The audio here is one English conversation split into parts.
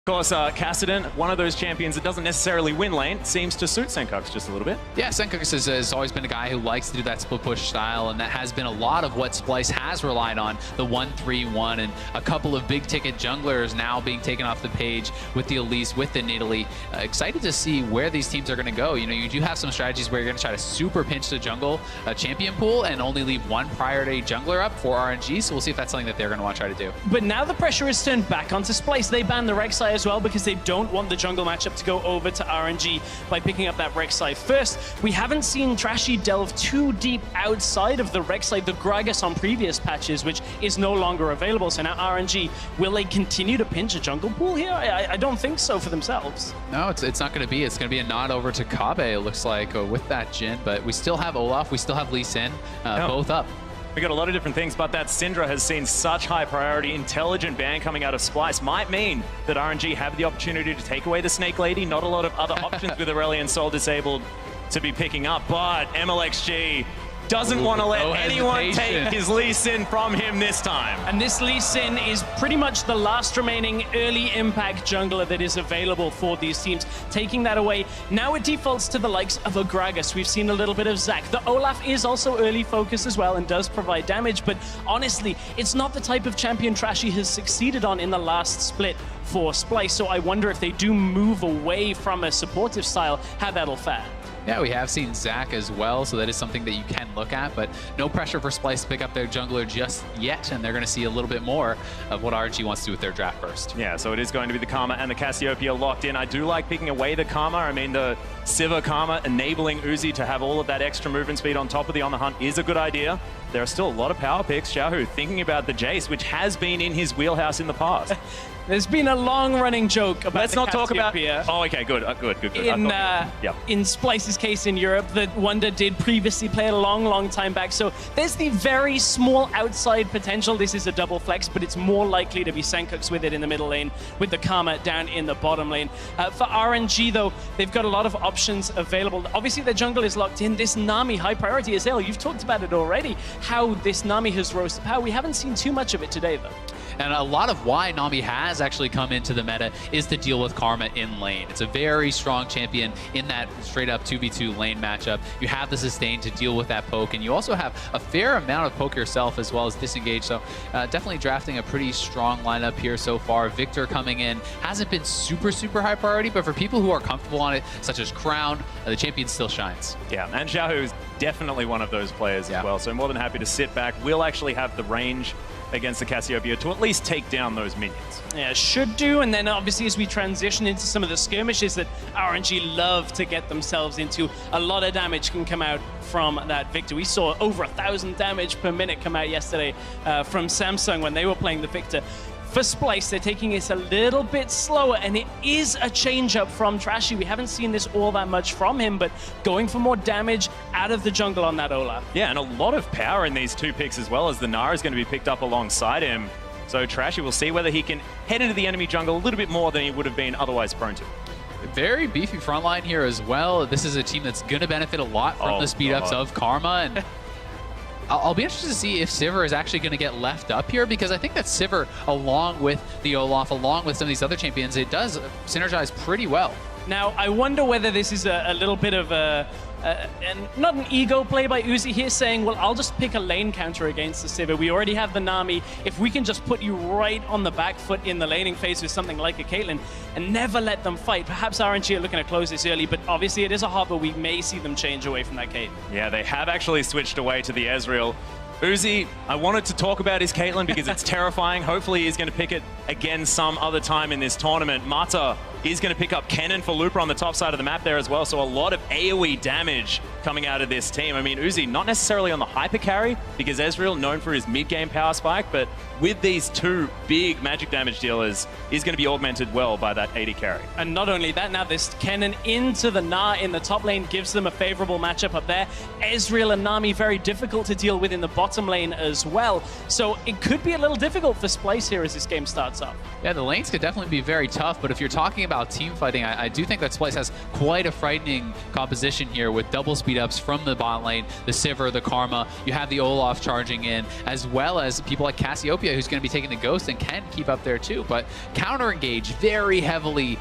Of course, Kassadin, one of those champions that doesn't necessarily win lane, seems to suit Senkux just a little bit. Yeah, Senkux has always been a guy who likes to do that split push style, and that has been a lot of what Splyce has relied on, the 1-3-1, and a couple of big-ticket junglers now being taken off the page with the Elise, with the Nidalee. Excited to see where these teams are going to go. You know, you do have some strategies where you're going to try to super pinch the jungle champion pool and only leave one priority jungler up for RNG, so we'll see if that's something that they're going to want to try to do. But now the pressure is turned back onto Splyce. They banned the Rek'Sai as well because they don't want the jungle matchup to go over to RNG by picking up that Rek'Sai first. We haven't seen Trashy delve too deep outside of the Rek'Sai, the Gragas on previous patches, which is no longer available. So now RNG, will they continue to pinch a jungle pool here? I don't think so for themselves. No, it's not going to be. It's going to be a nod over to Kobbe, it looks like, with that Jhin. But we still have Olaf, we still have Lee Sin, both up. We got a lot of different things, but that Syndra has seen such high priority. Intelligent ban coming out of Splyce might mean that RNG have the opportunity to take away the Snake Lady. Not a lot of other options with Aurelion Sol disabled to be picking up, but MLXG doesn't want to let anyone take his Lee Sin from him this time. And this Lee Sin is pretty much the last remaining early impact jungler that is available for these teams. Taking that away, now it defaults to the likes of a Gragas. We've seen a little bit of Zac. The Olaf is also early focus as well and does provide damage, but honestly, it's not the type of champion Trashy has succeeded on in the last split for Splyce, so I wonder if they do move away from a supportive style, how that'll fare. Yeah, we have seen Zac as well, so that is something that you can look at, but no pressure for Splyce to pick up their jungler just yet, and they're going to see a little bit more of what RNG wants to do with their draft first. Yeah, so it is going to be the Karma and the Cassiopeia locked in. I do like picking away the Karma. I mean, the Sivir Karma enabling Uzi to have all of that extra movement speed on top of the On the Hunt is a good idea. There are still a lot of power picks. Xiaohu thinking about the Jace, which has been in his wheelhouse in the past. There's been a long-running joke about Let's not talk about... Cassiopeia. Oh, okay, good. Good. In Splyce's case in Europe, that Wonder did previously play a long time back. So there's the very small outside potential. This is a double flex, but it's more likely to be Senkux with it in the middle lane, with the Karma down in the bottom lane. For RNG, though, they've got a lot of options available. Obviously, their jungle is locked in. This Nami, high priority as hell. You've talked about it already, how this Nami has rose to power. We haven't seen too much of it today, though. And a lot of why Nami has actually come into the meta is to deal with Karma in lane. It's a very strong champion in that straight-up 2v2 lane matchup. You have the sustain to deal with that poke, and you also have a fair amount of poke yourself as well as disengage. So definitely drafting a pretty strong lineup here so far. Victor coming in hasn't been super high priority, but for people who are comfortable on it, such as Crown, the champion still shines. Yeah, and Xiaohu is definitely one of those players as well. So more than happy to sit back. We'll actually have the range against the Cassiopeia to at least take down those minions. Yeah, should do. And then obviously as we transition into some of the skirmishes that RNG love to get themselves into, a lot of damage can come out from that Victor. We saw over 1,000 damage per minute come out yesterday from Samsung when they were playing the Victor. For Splyce, they're taking it a little bit slower, and it is a change-up from Trashy. We haven't seen this all that much from him, but going for more damage out of the jungle on that Olaf. Yeah, and a lot of power in these two picks as well, as the Nara is going to be picked up alongside him. So Trashy will see whether he can head into the enemy jungle a little bit more than he would have been otherwise prone to. Very beefy front line here as well. This is a team that's going to benefit a lot from the speed-ups of Karma, and I'll be interested to see if Sivir is actually going to get left up here, because I think that Sivir, along with the Olaf, along with some of these other champions, it does synergize pretty well. Now, I wonder whether this is a little bit of not an ego play by Uzi here, saying, well, I'll just pick a lane counter against the Sivir. We already have the Nami. If we can just put you right on the back foot in the laning phase with something like a Caitlyn and never let them fight. Perhaps RNG are looking to close this early, but obviously it is a harbor. We may see them change away from that Caitlyn. Yeah, they have actually switched away to the Ezreal. Uzi, I wanted to talk about his Caitlyn because it's terrifying. Hopefully he's going to pick it again some other time in this tournament. Mata is going to pick up Kennen for Looper on the top side of the map there as well, so a lot of AoE damage coming out of this team. I mean, Uzi, not necessarily on the hyper carry, because Ezreal, known for his mid-game power spike, but with these two big magic damage dealers, is going to be augmented well by that 80 carry. And not only that, now this Kennen into the Gnar in the top lane gives them a favorable matchup up there. Ezreal and Nami very difficult to deal with in the bottom lane as well. So it could be a little difficult for Splyce here as this game starts up. Yeah, the lanes could definitely be very tough, but if you're talking about team fighting, I do think that Splyce has quite a frightening composition here with double speed speed-ups from the bot lane, the Sivir, the Karma. You have the Olaf charging in, as well as people like Cassiopeia, who's going to be taking the Ghost and can keep up there too. But counter-engage very heavily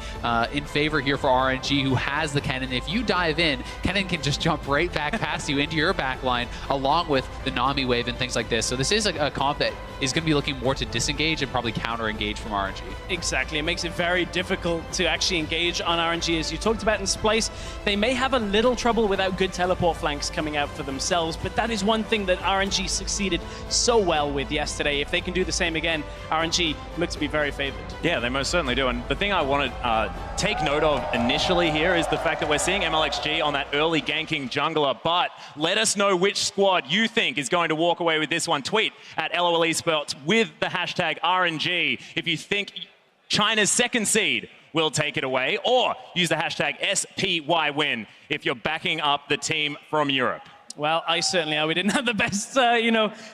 in favor here for RNG, who has the Kennen. If you dive in, Kennen can just jump right back past you into your back line, along with the Nami wave and things like this. So this is a comp that is going to be looking more to disengage and probably counter-engage from RNG. Exactly. It makes it very difficult to actually engage on RNG. As you talked about in Splice, they may have a little trouble without good teleport flanks coming out for themselves, but that is one thing that RNG succeeded so well with yesterday. If they can do the same again, RNG look to be very favored. Yeah, they most certainly do. And the thing I want to take note of initially here is the fact that we're seeing MLXG on that early ganking jungler, but let us know which squad you think is going to walk away with this one. Tweet at LOL Esports with the hashtag RNG if you think China's second seed will take it away, or use the hashtag SPYWin if you're backing up the team from Europe. Well, I certainly are. We didn't have the best,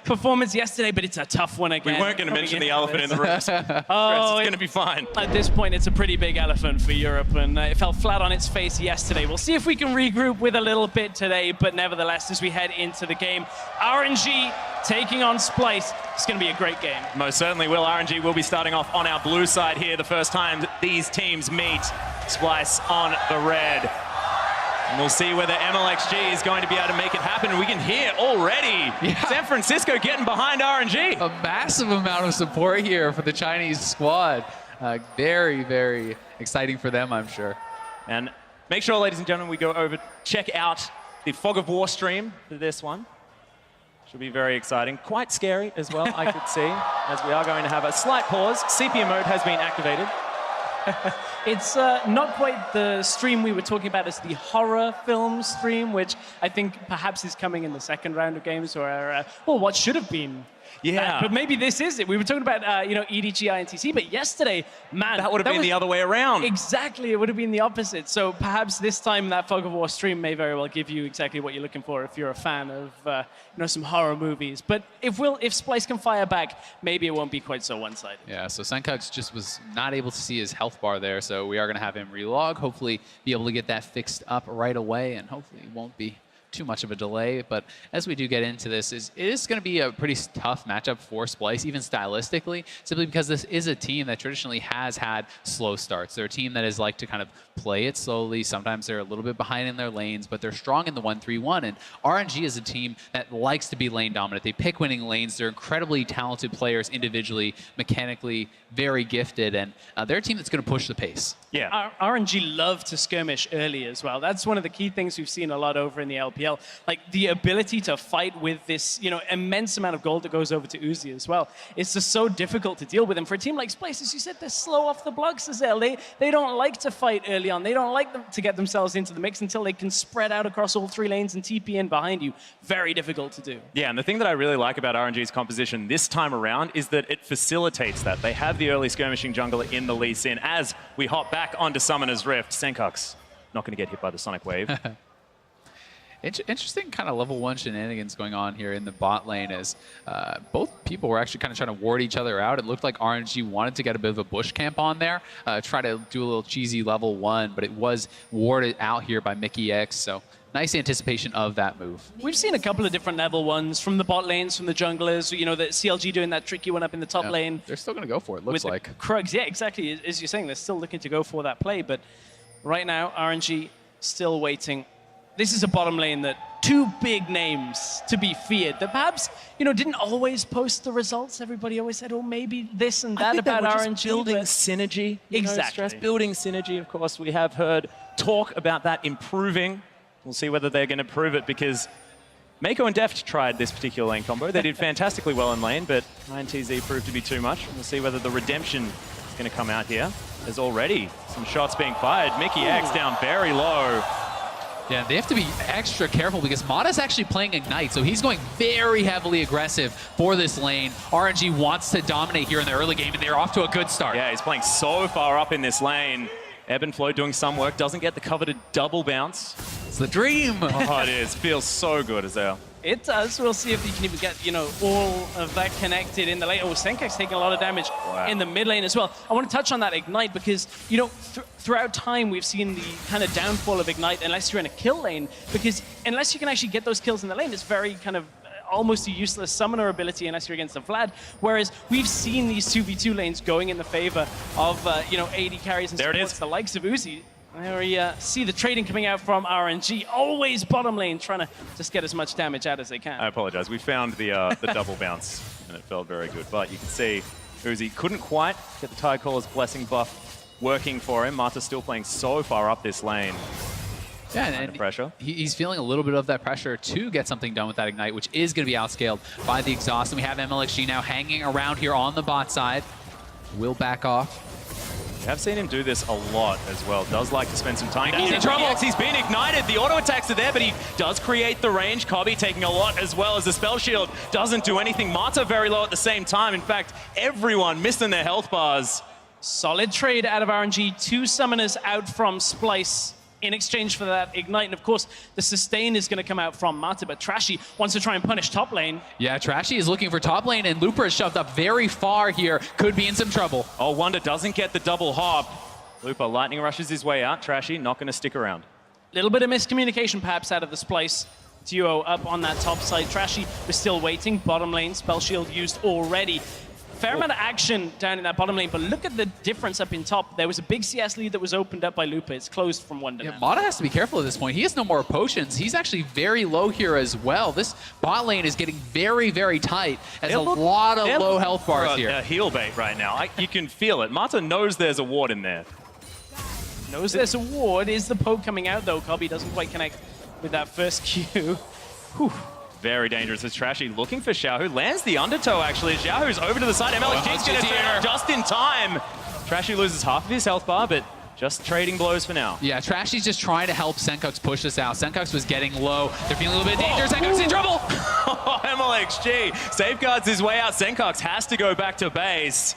performance yesterday, but it's a tough one again. We weren't going to mention the elephant in the room. It's going to be fine. At this point, it's a pretty big elephant for Europe, and it fell flat on its face yesterday. We'll see if we can regroup with a little bit today, but nevertheless, as we head into the game, RNG taking on Splice. It's going to be a great game. Most certainly will. RNG will be starting off on our blue side here the first time these teams meet. Splice on the red. And we'll see whether MLXG is going to be able to make it happen. We can hear already San Francisco getting behind RNG. A massive amount of support here for the Chinese squad. Very, very exciting for them, I'm sure. And make sure, ladies and gentlemen, we go over, check out the Fog of War stream for this one. Should be very exciting. Quite scary as well, I could see, as we are going to have a slight pause. Sepia mode has been activated. It's not quite the stream we were talking about as the horror film stream, which I think perhaps is coming in the second round of games, or what should have been. Yeah. But maybe this is it. We were talking about, EDG, INTC, but yesterday, man. That would have been the other way around. Exactly. It would have been the opposite. So perhaps this time that Fog of War stream may very well give you exactly what you're looking for if you're a fan of, some horror movies. But if Splice can fire back, maybe it won't be quite so one-sided. Yeah, so Senkux just was not able to see his health bar there, so we are going to have him relog, hopefully be able to get that fixed up right away, and hopefully it won't be too much of a delay. But as we do get into this, it is going to be a pretty tough matchup for Splice, even stylistically, simply because this is a team that traditionally has had slow starts. They're a team that is like to kind of play it slowly. Sometimes they're a little bit behind in their lanes, but they're strong in the 1-3-1. And RNG is a team that likes to be lane dominant. They pick winning lanes. They're incredibly talented players individually, mechanically very gifted, and they're a team that's going to push the pace. Yeah. RNG love to skirmish early as well. That's one of the key things we've seen a lot over in the LPL. Like the ability to fight with this, immense amount of gold that goes over to Uzi as well. It's just so difficult to deal with. And for a team like Splice, as you said, they're slow off the blocks as well. They don't like to fight early on. They don't like them to get themselves into the mix until they can spread out across all three lanes and TP in behind you. Very difficult to do. Yeah, and the thing that I really like about RNG's composition this time around is that it facilitates that. They have the early skirmishing jungler in the Lee Sin. As we hop back onto Summoner's Rift, Senkux not going to get hit by the Sonic Wave. Interesting kind of level 1 shenanigans going on here in the bot lane as both people were actually kind of trying to ward each other out. It looked like RNG wanted to get a bit of a bush camp on there, try to do a little cheesy level 1, but it was warded out here by Mickey X, so nice anticipation of that move. We've seen a couple of different level 1s from the bot lanes, from the junglers, the CLG doing that tricky one up in the top lane. They're still going to go for it, looks like. With the Krugs, yeah, exactly. As you're saying, they're still looking to go for that play, but right now, RNG still waiting. This is a bottom lane that two big names to be feared that perhaps, didn't always post the results. Everybody always said, oh, maybe this and that about RNG. Building synergy. Exactly. Building synergy, of course. We have heard talk about that improving. We'll see whether they're going to prove it because Mako and Deft tried this particular lane combo. They did fantastically well in lane, but INTZ proved to be too much. We'll see whether the redemption is going to come out here. There's already some shots being fired. Mickey X down very low. Yeah, they have to be extra careful because Mata's actually playing Ignite, so he's going very heavily aggressive for this lane. RNG wants to dominate here in the early game, and they're off to a good start. Yeah, he's playing so far up in this lane. Ebb and Flow doing some work, doesn't get the coveted double bounce. It's the dream. Oh, it is. Feels so good as well. It does. We'll see if you can even get, all of that connected in the lane. Oh, Senkek's taking a lot of damage in the mid lane as well. I want to touch on that Ignite because, throughout time, we've seen the kind of downfall of Ignite unless you're in a kill lane. Because unless you can actually get those kills in the lane, it's very kind of almost a useless summoner ability unless you're against a Vlad. Whereas we've seen these 2v2 lanes going in the favor of, AD carries and supports, the likes of Uzi. There we see the trading coming out from RNG. Always bottom lane, trying to just get as much damage out as they can. I apologize. We found the double bounce, and it felt very good. But you can see Uzi couldn't quite get the Tide Caller's Blessing buff working for him. Marta's still playing so far up this lane. Yeah, and pressure. He's feeling a little bit of that pressure to get something done with that Ignite, which is going to be outscaled by the exhaust. And we have MLXG now hanging around here on the bot side. Will back off. We have seen him do this a lot as well. Does like to spend some time. He's in trouble. He's been ignited. The auto attacks are there, but he does create the range. Kobbe taking a lot as well as the spell shield doesn't do anything. Marta very low at the same time. In fact, everyone missing their health bars. Solid trade out of RNG. 2 summoners out from Splice in exchange for that Ignite. And of course, the sustain is going to come out from Marta, but Trashy wants to try and punish top lane. Yeah, Trashy is looking for top lane, and Looper is shoved up very far here. Could be in some trouble. Oh, Wonder doesn't get the double hop. Looper lightning rushes his way out. Trashy not going to stick around. Little bit of miscommunication perhaps out of the Splice duo up on that top side. Trashy was still waiting. Bottom lane, spell shield used already. Fair amount of action down in that bottom lane, but look at the difference up in top. There was a big CS lead that was opened up by Looper. It's closed from Wonder now. Mata has to be careful at this point. He has no more potions. He's actually very low here as well. This bot lane is getting very, very tight. There's a lot of low health bars here. Heal bait right now. You can feel it. Mata knows there's a ward in there. Knows there's a ward. Is the poke coming out, though? Kobbe doesn't quite connect with that first Q. Whew. Very dangerous. It's Trashy looking for Xiaohu. Lands the undertow, actually. Xiaohu's over to the side. MLXG's going to turn out just in time. Trashy loses half of his health bar, but just trading blows for now. Yeah, Trashy's just trying to help Senkux push this out. Senkux was getting low. They're feeling a little bit of danger. Senkux in trouble! MLXG safeguards his way out. Senkux has to go back to base.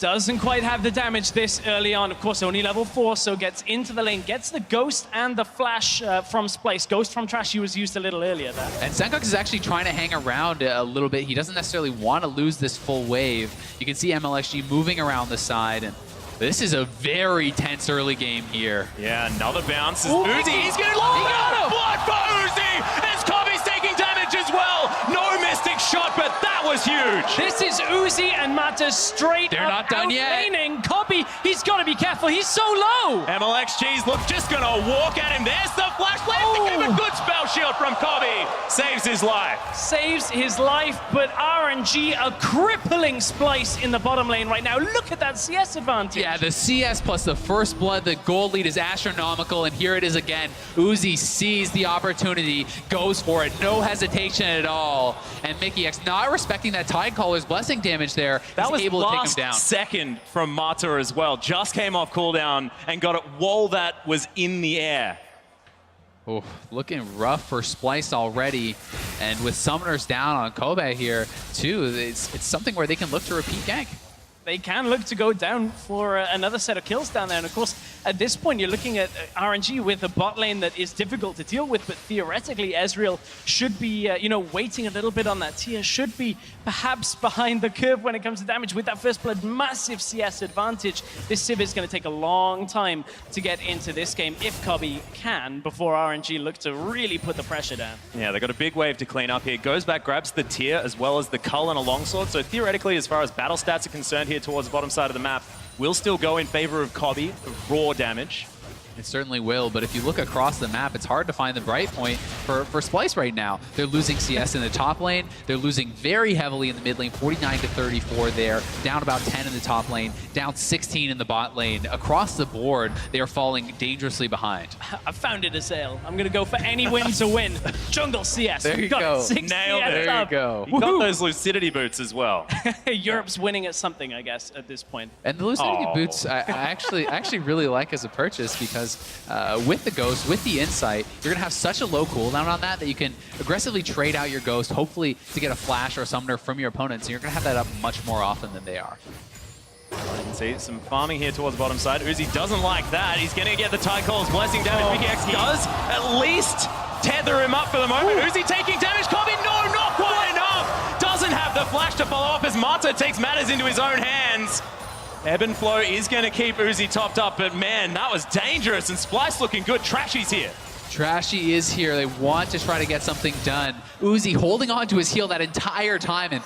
Doesn't quite have the damage this early on. Of course, only level 4, so gets into the lane. Gets the Ghost and the Flash from Splice. Ghost from Trashy was used a little earlier there. And Senkux is actually trying to hang around a little bit. He doesn't necessarily want to lose this full wave. You can see MLXG moving around the side, and this is a very tense early game here. Yeah, another bounce. Uzi, he's going to got him! Blood for Uzi! As Kobbe's taking damage as well! No Mystic shot, but that was huge! This is Uzi and Mata straight They're not done yet. Kobbe, he's got to be careful. He's so low! MLXG's just going to walk at him. There's the flash. A good spell shield from Kobbe. Saves his life. Saves his life, but RNG a crippling Splice in the bottom lane right now. Look at that CS advantage. Yeah, the CS plus the first blood, the gold lead is astronomical, and here it is again. Uzi sees the opportunity, goes for it, no hesitation at all. And Mickey X not respecting that Tide Caller's blessing damage there. That was able to take him down. last second from Mata as well. Just came off cooldown and got it while that was in the air. Oh, looking rough for Splice already. And with summoners down on Kobbe here, too, it's something where they can look to repeat gank. They can look to go down for another set of kills down there. And of course, at this point, you're looking at RNG with a bot lane that is difficult to deal with, but theoretically, Ezreal should be, waiting a little bit on that tier, should be perhaps behind the curve when it comes to damage. With that first blood, massive CS advantage. This Civ is going to take a long time to get into this game, if Kobbe can, before RNG look to really put the pressure down. Yeah, they got a big wave to clean up here. Goes back, grabs the tier, as well as the Cull and a longsword. So theoretically, as far as battle stats are concerned here towards the bottom side of the map, will still go in favor of Kobbe, raw damage. It certainly will, but if you look across the map, it's hard to find the bright point for Splice right now. They're losing CS in the top lane. They're losing very heavily in the mid lane, 49 to 34 there. Down about 10 in the top lane, down 16 in the bot lane. Across the board, they are falling dangerously behind. I found it a sale. I'm going to go for any win to win. Jungle CS. There you go. Nailed it. There you go. You got those lucidity boots as well. Europe's winning at something, I guess, at this point. And the lucidity boots, I actually really like as a purchase because with the Ghost, with the Insight, you're going to have such a low cooldown on that you can aggressively trade out your Ghost, hopefully to get a Flash or a Summoner from your opponents, and you're going to have that up much more often than they are. You can see some farming here towards the bottom side. Uzi doesn't like that. He's going to get the Tide Caller's blessing damage. Big X does at least tether him up for the moment. Uzi taking damage. Kobe, no, not quite enough. Doesn't have the flash to follow up as Mata takes matters into his own hands. Ebb and Flow is going to keep Uzi topped up, but man, that was dangerous, and Splice looking good. Trashy's here. Trashy is here. They want to try to get something done. Uzi holding on to his heal that entire time, and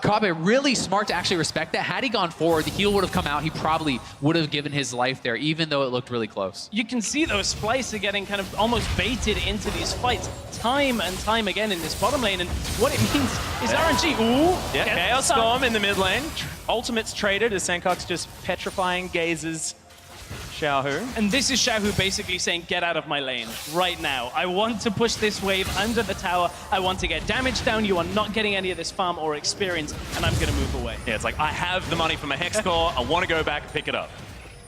Kabe really smart to actually respect that. Had he gone forward, the heal would have come out. He probably would have given his life there, even though it looked really close. You can see those Splice are getting kind of almost baited into these fights time and time again in this bottom lane, and what it means is RNG. Ooh, yeah, Chaos Storm in the mid lane. Ultimate's traded as Senkok's just petrifying gazes Xiaohu. And this is Xiaohu basically saying, get out of my lane right now. I want to push this wave under the tower. I want to get damage down. You are not getting any of this farm or experience, and I'm going to move away. Yeah, it's like, I have the money for my Hex Core. I want to go back and pick it up.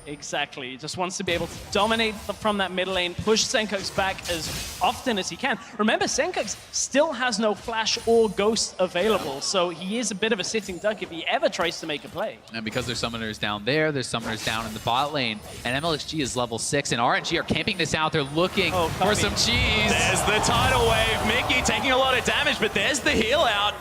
Exactly. He just wants to be able to dominate from that mid lane, push Senkok's back as often as he can. Remember, Senkok's still has no flash or ghost available, so he is a bit of a sitting duck if he ever tries to make a play. And because there's summoners down there, there's summoners down in the bot lane, and MLXG is level 6, and RNG are camping this out. They're looking for some cheese. There's the tidal wave. Mickey taking a lot of damage, but there's the heal out.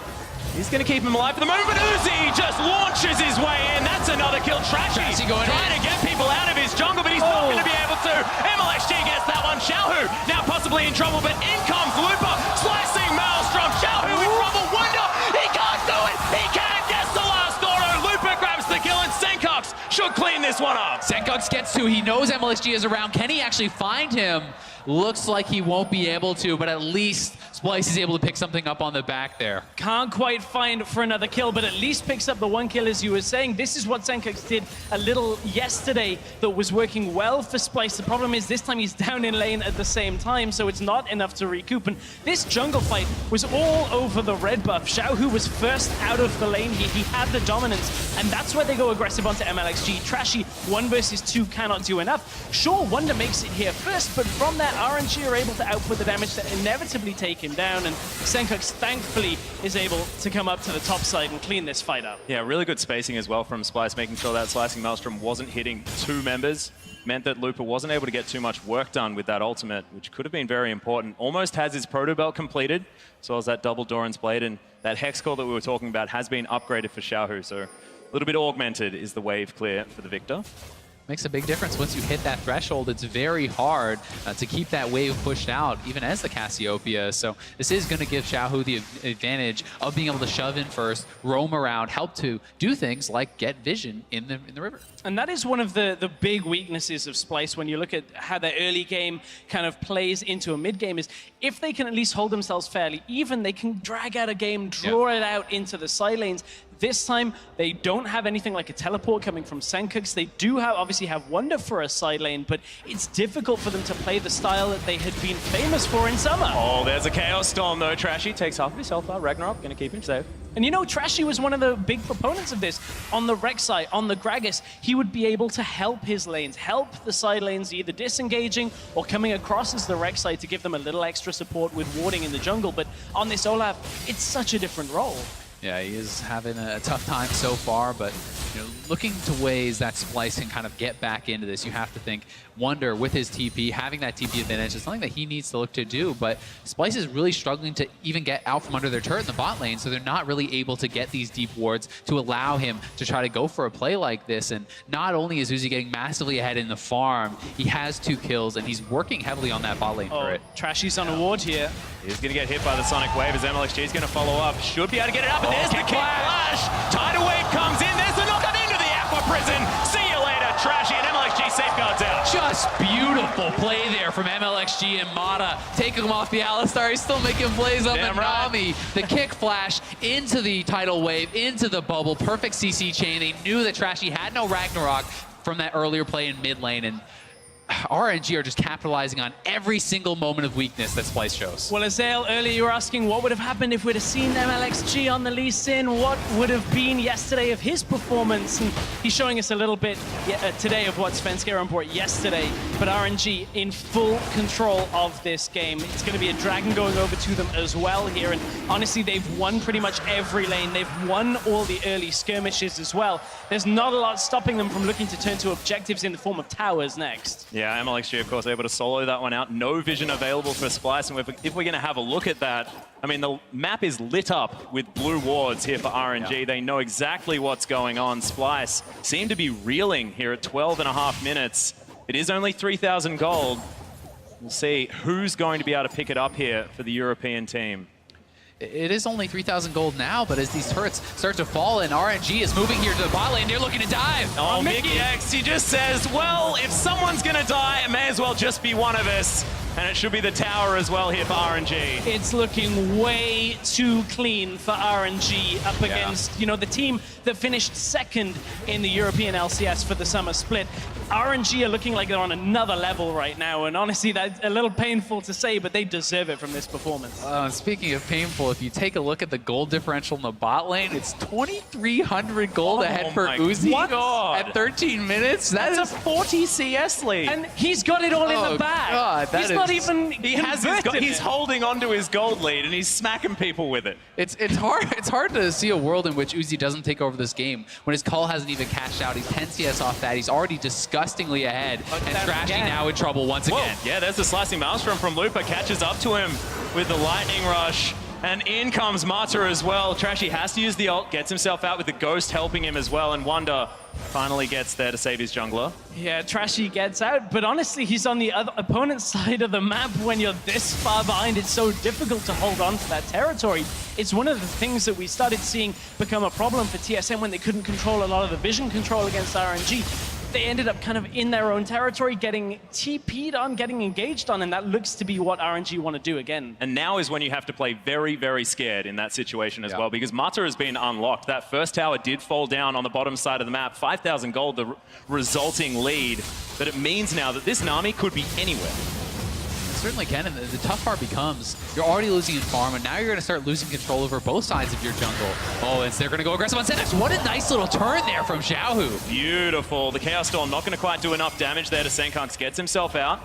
He's going to keep him alive for the moment, but Uzi just launches his way in. That's another kill. Trashy going trying to get people out of his jungle, but he's not going to be able to. MLXG gets that one. Xiaohu now possibly in trouble, but in comes Lupa, slicing Maelstrom. Xiaohu in trouble. Wonder, he can't do it. He can. Gets the last auto. Lupa grabs the kill, and Senkox should clean this one up. Senkox gets to. He knows MLXG is around. Can he actually find him? Looks like he won't be able to, but at least Splice is able to pick something up on the back there. Can't quite find for another kill, but at least picks up the one kill, as you were saying. This is what Senkox did a little yesterday that was working well for Splice. The problem is this time he's down in lane at the same time, so it's not enough to recoup. And this jungle fight was all over the red buff. Xiaohu was first out of the lane here. He had the dominance, and that's where they go aggressive onto MLXG. Trashy, 1 versus 2 cannot do enough. Sure, Wonder makes it here first, but from that, RNG are able to output the damage to inevitably take him down, and Senkox thankfully is able to come up to the top side and clean this fight up. Yeah, really good spacing as well from Splice, making sure that Slicing Maelstrom wasn't hitting 2 members. Meant that Lupa wasn't able to get too much work done with that ultimate, which could have been very important. Almost has his Proto Belt completed, as well as that double Doran's Blade, and that Hex Core that we were talking about has been upgraded for Xiaohu, so a little bit augmented is the wave clear for the victor. Makes a big difference. Once you hit that threshold, it's very hard to keep that wave pushed out, even as the Cassiopeia. So this is going to give Xiaohu the advantage of being able to shove in first, roam around, help to do things like get vision in the river. And that is one of the big weaknesses of Splice when you look at how their early game kind of plays into a mid game, is if they can at least hold themselves fairly even, they can drag out a game, draw it out into the side lanes. This time, they don't have anything like a teleport coming from Senkox. They do obviously have Wonder for a side lane, but it's difficult for them to play the style that they had been famous for in summer. Oh, there's a Chaos Storm though. Trashy takes half of his health out. Ragnarok going to keep him safe. And you know, Trashy was one of the big proponents of this. On the Rek'Sai, on the Gragas, he would be able to help his lanes, help the side lanes either disengaging or coming across as the Rek'Sai to give them a little extra support with warding in the jungle. But on this Olaf, it's such a different role. Yeah, he is having a tough time so far, but you know, looking to ways that Splice can kind of get back into this, you have to think Wonder with his TP, having that TP advantage is something that he needs to look to do, but Splice is really struggling to even get out from under their turret in the bot lane, so they're not really able to get these deep wards to allow him to try to go for a play like this. And not only is Uzi getting massively ahead in the farm, he has 2 kills, and he's working heavily on that bot lane turret. Trashy's on a ward here. He's going to get hit by the Sonic Wave as MLXG is going to follow up. Should be able to get it up, and there's the kick flash. Tidal Wave comes in. There's the knockup into the Aqua Prison. See you later, Trashy, and MLXG safeguards out. Just beautiful play there from MLXG and Mata. Taking him off the Alistar. He's still making plays on the Nami. The kick flash into the Tidal Wave, into the bubble. Perfect CC chain. They knew that Trashy had no Ragnarok from that earlier play in mid lane, and RNG are just capitalizing on every single moment of weakness that Splice shows. Well, Azael, earlier you were asking what would have happened if we'd have seen MLXG on the Lee Sin. What would have been yesterday of his performance? And he's showing us a little bit today of what Svenskeren brought yesterday. But RNG in full control of this game. It's going to be a dragon going over to them as well here. And honestly, they've won pretty much every lane. They've won all the early skirmishes as well. There's not a lot stopping them from looking to turn to objectives in the form of towers next. Yeah, MLXG, of course, able to solo that one out. No vision available for Splice. And if we're going to have a look at that, I mean, the map is lit up with blue wards here for RNG. Yeah. They know exactly what's going on. Splice seem to be reeling here at 12.5 minutes. It is only 3,000 gold. We'll see who's going to be able to pick it up here for the European team. It is only 3,000 gold now, but as these turrets start to fall and RNG is moving here to the bot lane, they're looking to dive. Oh, Mickey X, he just says, well, if someone's gonna die, it may as well just be one of us. And it should be the tower as well here for RNG. It's looking way too clean for RNG up against, you know, the team that finished second in the European LCS for the summer split. RNG are looking like they're on another level right now, and honestly, that's a little painful to say, but they deserve it from this performance. Speaking of painful, if you take a look at the gold differential in the bot lane, it's 2,300 gold ahead for Uzi at 13 minutes. That's a 40 CS lead. And he's got it all in the bag. God, he's not even he's holding onto his gold lead, and he's smacking people with it. It's hard to see a world in which Uzi doesn't take over this game when his call hasn't even cashed out. He's 10 CS off that. He's already disgustingly ahead, and Trashy now in trouble once again. Yeah, there's the slicing maelstrom from Lupa, catches up to him with the lightning rush. And in comes Mata as well. Trashy has to use the ult, gets himself out with the ghost helping him as well, and Wonder finally gets there to save his jungler. Yeah, Trashy gets out, but honestly, he's on the other opponent's side of the map. When you're this far behind, it's so difficult to hold on to that territory. It's one of the things that we started seeing become a problem for TSM when they couldn't control a lot of the vision control against RNG. They ended up kind of in their own territory, getting TP'd on, getting engaged on, and that looks to be what RNG want to do again. And now is when you have to play very, very scared in that situation as well, because Mata has been unlocked. That first tower did fall down on the bottom side of the map. 5,000 gold, the resulting lead. But it means now that this Nami could be anywhere. Certainly can, and the tough part becomes you're already losing in farm, and now you're going to start losing control over both sides of your jungle. Oh, and they're going to go aggressive on Senex. What a nice little turn there from Xiaohu. Beautiful. The Chaos Storm not going to quite do enough damage there to Senkunks. Gets himself out.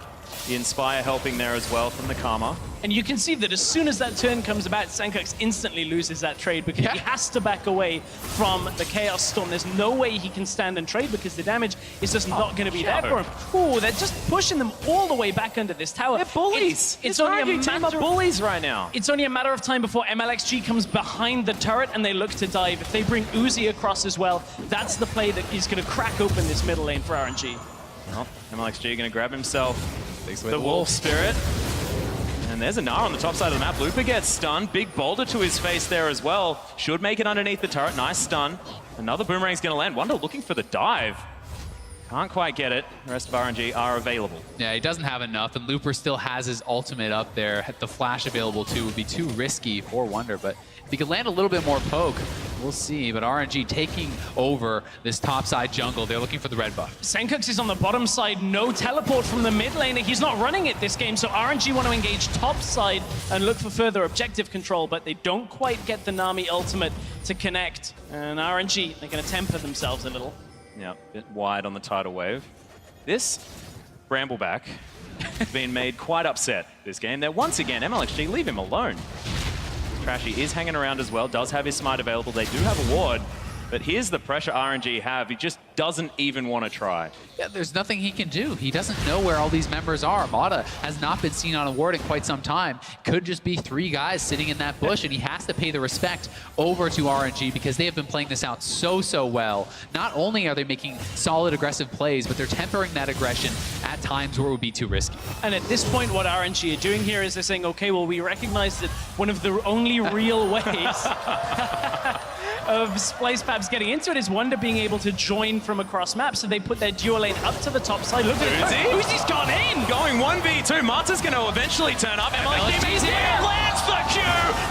The Inspire helping there as well from the Karma. And you can see that as soon as that turn comes about, Senkunks instantly loses that trade because he has to back away from the Chaos Storm. There's no way he can stand and trade because the damage is just not going to be there for him. Ooh, they're just pushing them all the way back under this tower. They're bullies. It's only a matter of bullies right now. It's only a matter of time before MLXG comes behind the turret and they look to dive. If they bring Uzi across as well, that's the play that is going to crack open this middle lane for RNG. Well, MLXG going to grab himself the Wolf Spirit. And there's a Gnar on the top side of the map. Lupa gets stunned. Big boulder to his face there as well. Should make it underneath the turret. Nice stun. Another Boomerang's going to land. Wonder looking for the dive. Can't quite get it. The rest of RNG are available. Yeah, he doesn't have enough, and Looper still has his ultimate up there. The flash available too would be too risky for Wonder, but if he could land a little bit more poke, we'll see. But RNG taking over this topside jungle. They're looking for the red buff. Senkunks is on the bottom side. No teleport from the mid laner. He's not running it this game, so RNG want to engage top side and look for further objective control, but they don't quite get the Nami ultimate to connect. And RNG, they're going to temper themselves a little. Yeah, a bit wide on the tidal wave. This Brambleback has been made quite upset this game. They're once again, MLXG, leave him alone. Trashy is hanging around as well, does have his smite available. They do have a ward, but here's the pressure RNG have. He just doesn't even want to try. Yeah, there's nothing he can do. He doesn't know where all these members are. Mata has not been seen on a ward in quite some time. Could just be 3 guys sitting in that bush, and he has to pay the respect over to RNG because they have been playing this out so well. Not only are they making solid aggressive plays, but they're tempering that aggression at times where it would be too risky. And at this point, what RNG are doing here is they're saying, okay, well, we recognize that one of the only real ways of Splice perhaps getting into it is Wonder being able to join from across map, so they put their duo lane up to the top side. Look at it. Uzi's gone in! Going 1v2. Mata's going to eventually turn up. MLXG's here! Lands the Q!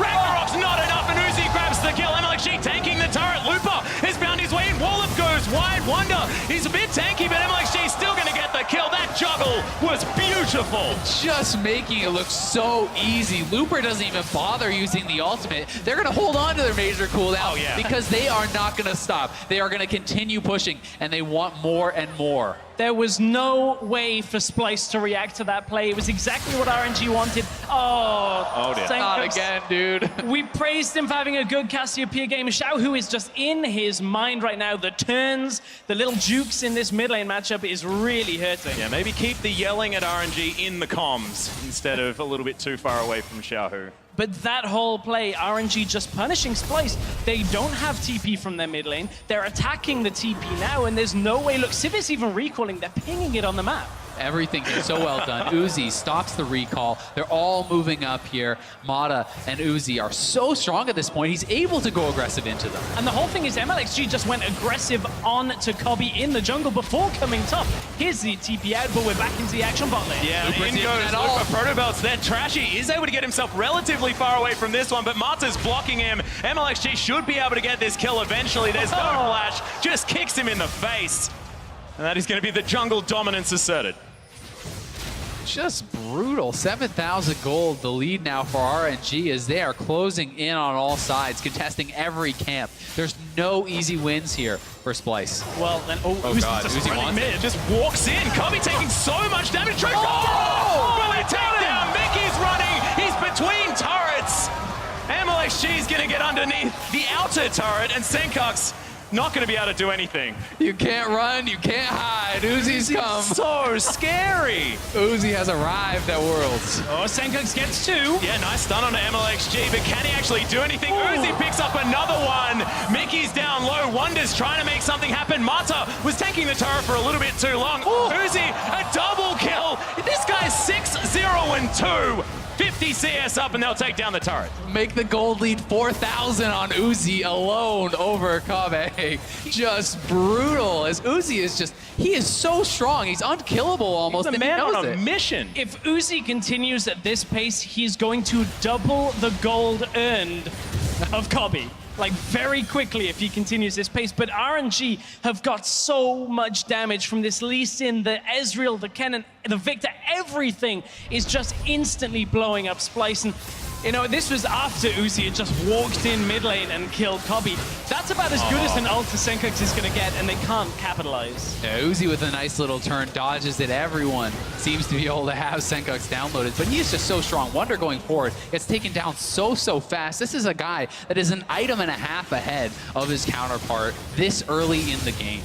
Ragnarok's not enough, and Uzi grabs the kill. MLXG tanking the turret. Lupa has found his way in. Wallop goes wide. Wonder, he's a bit tanky, but MLXG's still going to get the kill. That juggle was beautiful. Just making it look so easy. Looper doesn't even bother using the ultimate. They're going to hold on to their major cooldown because they are not going to stop. They are going to continue pushing, and they want more and more. There was no way for Splice to react to that play. It was exactly what RNG wanted. Oh dear. Not Senkox. again, dude. We praised him for having a good Cassiopeia game. Xiaohu is just in his mind right now. The turns, the little jukes in this mid lane matchup is really hurting. Yeah, maybe keep the yelling at RNG in the comms instead of a little bit too far away from Xiaohu. But that whole play, RNG just punishing Splice. They don't have TP from their mid lane. They're attacking the TP now, and there's no way. Look, Civ is even recalling. They're pinging it on the map. Everything is so well done. Uzi stops the recall. They're all moving up here. Mata and Uzi are so strong at this point. He's able to go aggressive into them. And the whole thing is MLXG just went aggressive on to Kobe in the jungle before coming top. Here's the TP out, but we're back into the action bot lane. Yeah, Looper in didn't goes at all. Looper Protobelts there. Trashy is able to get himself relatively far away from this one, but Mata's blocking him. MLXG should be able to get this kill eventually. There's no flash, just kicks him in the face. And that is going to be the jungle dominance asserted. Just brutal. 7,000 gold, the lead now for RNG as they are closing in on all sides, contesting every camp. There's no easy wins here for Splice. Well, then, God, just Uzi running wants mid. Just walks in. Kobe taking so much damage. Tries Will they take down? Mickey's running. He's between turrets. MLXG is going to get underneath the outer turret, and Senkox not going to be able to do anything. You can't run, you can't hide. Uzi's come. So scary. Uzi has arrived at Worlds. Oh, Senkox gets 2. Yeah, nice stun onto MLXG, but can he actually do anything? Uzi picks up another one. Mickey's down low. Wonder's trying to make something happen. Mata was taking the turret for a little bit too long. Uzi, a double kill. This guy's 6-0-2. 50 CS up, and they'll take down the turret. Make the gold lead 4,000 on Uzi alone over Kobe. Just brutal, as Uzi is just, he is so strong. He's unkillable almost, He's a and he man knows on a it. mission. If Uzi continues at this pace, he's going to double the gold earned of Kobe. Like, very quickly if he continues this pace. But RNG have got so much damage from this Lee Sin, the Ezreal, the Kennen, the Victor. Everything is just instantly blowing up Splice. And, you know, this was after Uzi had just walked in mid lane and killed Kobe. That's about as good as an ult as Senkox is going to get, and they can't capitalize. Yeah, Uzi with a nice little turn dodges it. Everyone seems to be able to have Senkox downloaded, but he is just so strong. Wonder going forward gets taken down so fast. This is a guy that is an item and a half ahead of his counterpart this early in the game.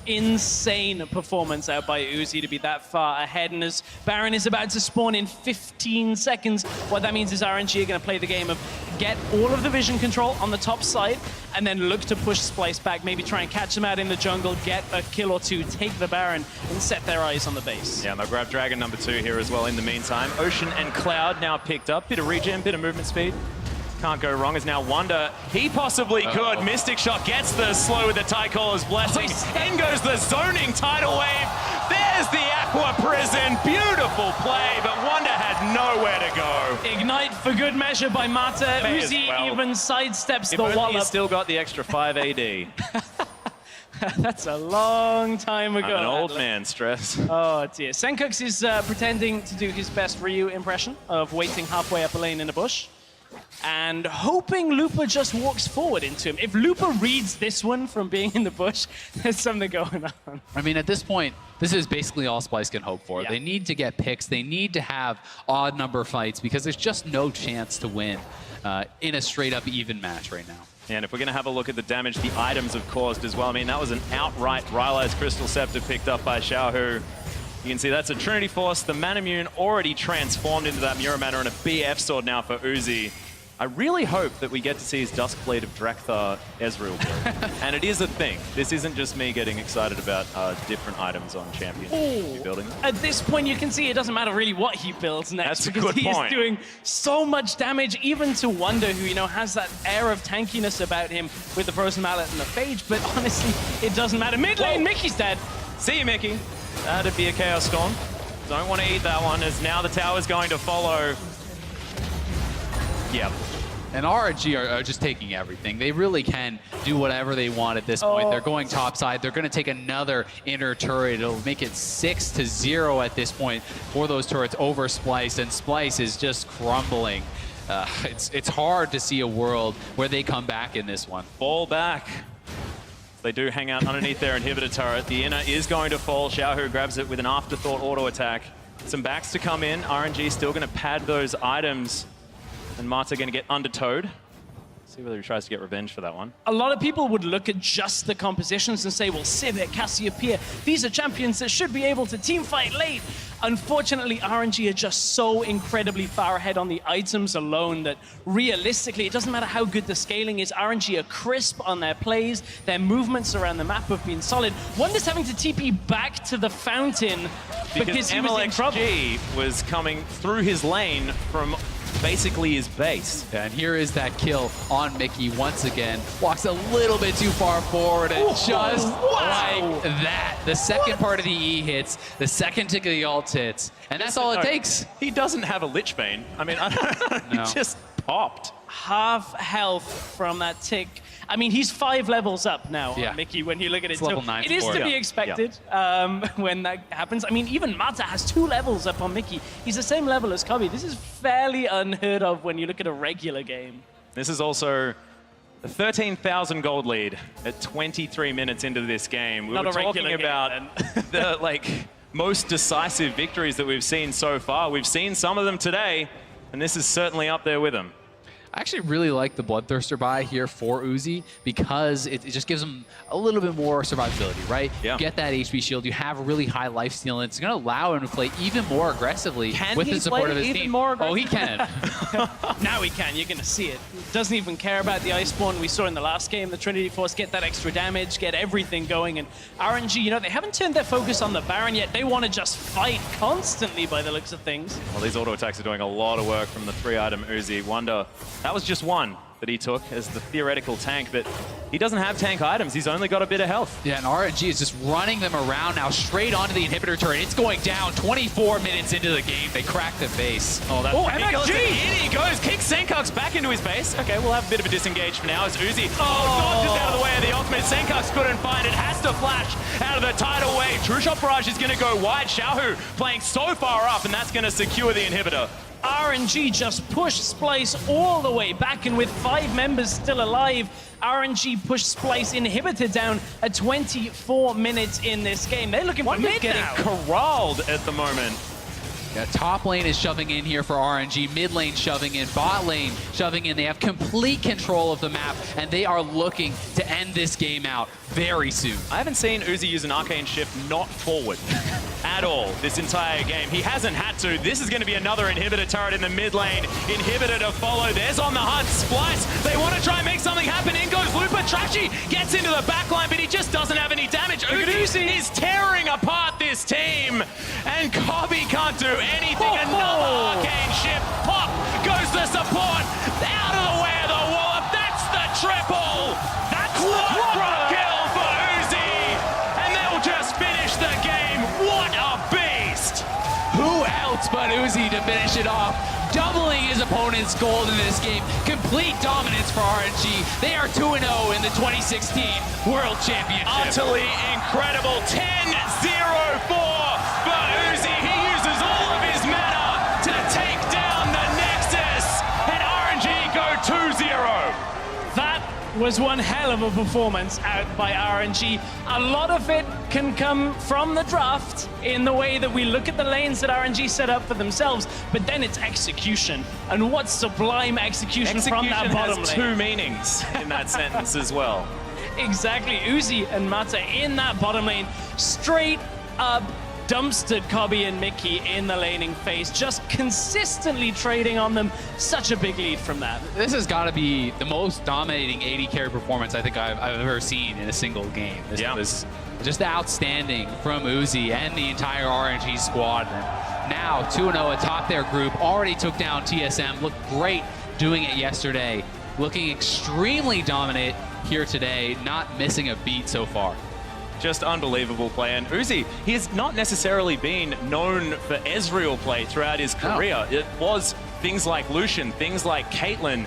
Insane performance out by Uzi to be that far ahead. And as Baron is about to spawn in 15 seconds, what that means is RNG are going to play the game of get all of the vision control on the top side and then look to push Splice back, maybe try and catch them out in the jungle, get a kill or two, take the Baron, and set their eyes on the base. Yeah, and they'll grab Dragon number 2 here as well in the meantime. Ocean and Cloud now picked up. Bit of regen, bit of movement speed. Can't go wrong, is now Wonder. He possibly could. Mystic Shot gets the slow with the Tycaler's Blessing. In goes the zoning tidal wave. There's the Aqua Prison. Beautiful play, but Wonder had nowhere to go. Ignite for good measure by Mata. May as Uzi well. even sidesteps If the only wallop. he's still got the extra 5 AD. That's a long time ago. I'm an old Adler. man, Stress. Oh dear. Senkox is pretending to do his best Ryu impression of waiting halfway up a lane in a bush and hoping Looper just walks forward into him. If Looper reads this one from being in the bush, there's something going on. I mean, at this point, this is basically all Splice can hope for. Yeah. They need to get picks. They need to have odd number fights because there's just no chance to win in a straight-up even match right now. And if we're going to have a look at the damage the items have caused as well, I mean, that was an outright Rylai's Crystal Scepter picked up by Xiaohu. You can see that's a Trinity Force. The Manamune already transformed into that Muramana, and a BF Sword now for Uzi. I really hope that we get to see his Duskblade of Drakthar Ezreal build. And it is a thing. This isn't just me getting excited about different items on Champion. You're building them. At this point, you can see it doesn't matter really what he builds next. That's a because good he point. is doing so much damage, even to Wonder, who, you know, has that air of tankiness about him with the Frozen Mallet and the Phage. But honestly, it doesn't matter. Mid lane, Mickey's dead. See you, Mickey. That'd be a Chaos Storm. Don't want to eat that one, as now the tower's going to follow. Yep. And RNG are just taking everything. They really can do whatever they want at this point. They're going topside. They're going to take another inner turret. It'll make it 6-0 at this point for those turrets over Splice, and Splice is just crumbling. It's hard to see a world where they come back in this one. Ball back. They do hang out underneath their inhibitor turret. The inner is going to fall. Xiaohu grabs it with an afterthought auto attack. Some backs to come in. RNG still going to pad those items. And Mata going to get undertowed. See whether he tries to get revenge for that one. A lot of people would look at just the compositions and say, well, Civic, Cassiopeia, these are champions that should be able to team fight late. Unfortunately, RNG are just so incredibly far ahead on the items alone that realistically, it doesn't matter how good the scaling is. RNG are crisp on their plays. Their movements around the map have been solid. Wonder's having to TP back to the fountain because he was in trouble. MLXG was coming through his lane from basically his base. Yeah, and here is that kill on Mickey once again. Walks a little bit too far forward and just like that. The second part of the E hits, the second tick of the ult hits, and that's all it takes. He doesn't have a Lich Bane. I mean, he just popped. Half health from that tick. I mean, he's 5 levels up now, Yeah. Mickey, when you look at it. It's level 9 it is for to it. be expected when that happens. I mean, even Mata has 2 levels up on Mickey. He's the same level as Kobe. This is fairly unheard of when you look at a regular game. This is also a 13,000 gold lead at 23 minutes into this game. We Not were a regular talking about game, the most decisive victories that we've seen so far. We've seen some of them today, and this is certainly up there with them. I actually really like the Bloodthirster buy here for Uzi because it just gives him a little bit more survivability, right? Yeah. You get that HP shield, you have a really high lifesteal, and it's going to allow him to play even more aggressively with the support of his team. Oh, he can. Now he can. You're going to see it. Doesn't even care about the Iceborne we saw in the last game. The Trinity Force get that extra damage, get everything going. And RNG, you know, they haven't turned their focus on the Baron yet. They want to just fight constantly by the looks of things. Well, these auto attacks are doing a lot of work from the 3-item Uzi. Wonder, that was just one that he took as the theoretical tank, but he doesn't have tank items. He's only got a bit of health. Yeah, and RNG is just running them around now straight onto the inhibitor turret. It's going down 24 minutes into the game. They crack the base. Oh, that's ridiculous. MXG! In he goes, kicks Senkux back into his base. Okay, we'll have a bit of a disengage for now as Uzi dodges out of the way of the ultimate. Senkux couldn't find it, has to flash out of the tidal wave. True Shot Barrage is going to go wide. Xiaohu playing so far up, and that's going to secure the inhibitor. RNG just pushed Splice all the way back, and with 5 members still alive, RNG pushed Splice inhibitor down at 24 minutes in this game. They're looking for mid getting now. corralled at the moment. Yeah, top lane is shoving in here for RNG, mid lane shoving in, bot lane shoving in. They have complete control of the map, and they are looking to end this game out very soon. I haven't seen Uzi use an arcane shift not forward at all this entire game. He hasn't had to. This is going to be another inhibitor turret in the mid lane. Inhibitor to follow. There's on the hunt. Splice. They want to try and make something happen. In goes Looper. Trashy gets into the backline, but he just doesn't have any damage. Uzi is tearing apart this team, and Kobe can't do anything. Another arcane shift. Pop goes the support. Out of the way of the wallop. That's the triple. That's the front kill for Uzi, and they'll just finish the game. What a beast! Who else but Uzi to finish it off? Doubling his opponent's gold in this game. Complete dominance for RNG. They are 2-0 in the 2016 World Championship. Utterly incredible. 10-0-4 for Uzi. He uses all of his mana to take down the Nexus, and RNG go 2-0. That was one hell of a performance out by RNG. A lot of it can come from the draft in the way that we look at the lanes that RNG set up for themselves, but then it's execution. And what sublime execution from that bottom has lane. 2 meanings in that sentence as well. Exactly. Uzi and Mata in that bottom lane, straight up dumpstered Kobe and Mickey in the laning phase, just consistently trading on them. Such a big lead from that. This has got to be the most dominating AD carry performance I think I've ever seen in a single game. This was just outstanding from Uzi and the entire RNG squad. And now 2-0 atop their group, already took down TSM, looked great doing it yesterday, looking extremely dominant here today, not missing a beat so far. Just unbelievable play. And Uzi, he has not necessarily been known for Ezreal play throughout his career. It was things like Lucian, things like Caitlyn.